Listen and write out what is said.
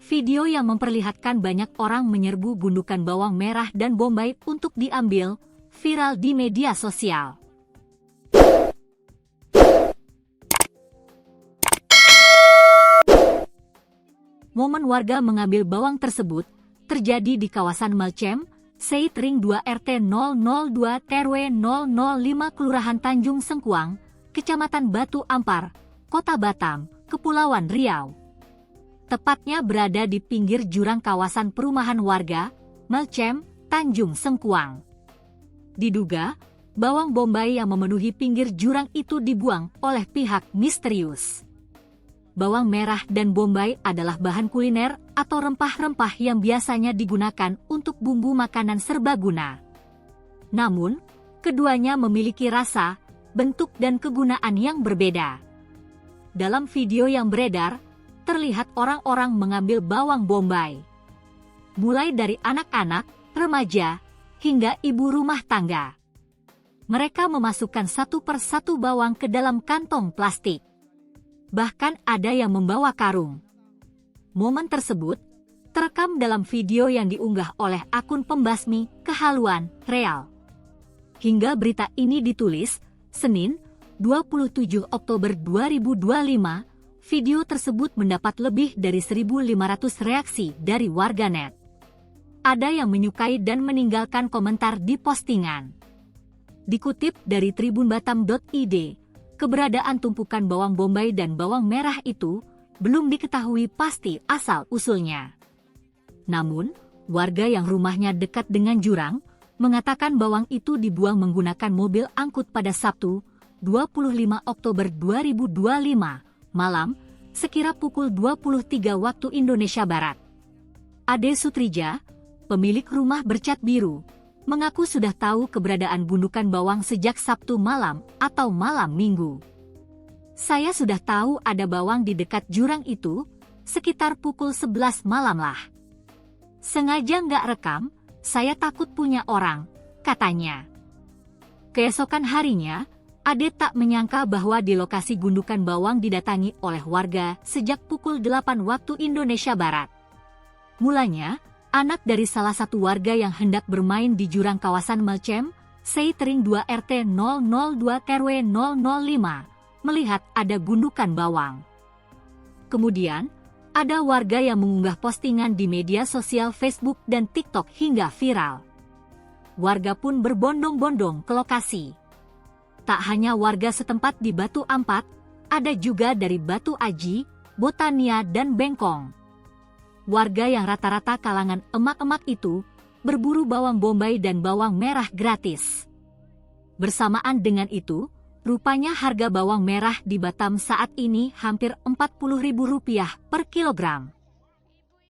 Video yang memperlihatkan banyak orang menyerbu gundukan bawang merah dan bombay untuk diambil, viral di media sosial. Momen warga mengambil bawang tersebut terjadi di kawasan Melcem, Seit Ring 2 RT 002 TRW 005 Kelurahan Tanjung Sengkuang, Kecamatan Batu Ampar, Kota Batam, Kepulauan Riau. Tepatnya berada di pinggir jurang kawasan perumahan warga, Melcem, Tanjung Sengkuang. Diduga, bawang bombay yang memenuhi pinggir jurang itu dibuang oleh pihak misterius. Bawang merah dan bombay adalah bahan kuliner atau rempah-rempah yang biasanya digunakan untuk bumbu makanan serbaguna. Namun, keduanya memiliki rasa, bentuk dan kegunaan yang berbeda. Dalam video yang beredar, terlihat orang-orang mengambil bawang bombay. Mulai dari anak-anak, remaja, hingga ibu rumah tangga. Mereka memasukkan satu persatu bawang ke dalam kantong plastik. Bahkan ada yang membawa karung. Momen tersebut terekam dalam video yang diunggah oleh akun pembasmi Kehaluan Real. Hingga berita ini ditulis, Senin, 27 Oktober 2025, video tersebut mendapat lebih dari 1.500 reaksi dari warganet. Ada yang menyukai dan meninggalkan komentar di postingan. Dikutip dari tribunbatam.id, keberadaan tumpukan bawang bombay dan bawang merah itu belum diketahui pasti asal-usulnya. Namun, warga yang rumahnya dekat dengan jurang mengatakan bawang itu dibuang menggunakan mobil angkut pada Sabtu, 25 Oktober 2025, malam, sekira pukul 23 waktu Indonesia Barat. Ade Sutrija, pemilik rumah bercat biru, mengaku sudah tahu keberadaan gundukan bawang sejak Sabtu malam atau malam Minggu. Saya sudah tahu ada bawang di dekat jurang itu, sekitar pukul 11 malam lah. Sengaja nggak rekam, saya takut punya orang, katanya. Keesokan harinya, Ade tak menyangka bahwa di lokasi gundukan bawang didatangi oleh warga sejak pukul 8 waktu Indonesia Barat. Mulanya, anak dari salah satu warga yang hendak bermain di jurang kawasan Melcem, Seit Ring 2 RT 002 TRW 005, melihat ada gundukan bawang. Kemudian, ada warga yang mengunggah postingan di media sosial Facebook dan TikTok hingga viral. Warga pun berbondong-bondong ke lokasi. Tak hanya warga setempat di Batu Ampat, ada juga dari Batu Aji, Botania dan Bengkong. Warga yang rata-rata kalangan emak-emak itu berburu bawang bombay dan bawang merah gratis. Bersamaan dengan itu, rupanya harga bawang merah di Batam saat ini hampir Rp40.000 per kilogram.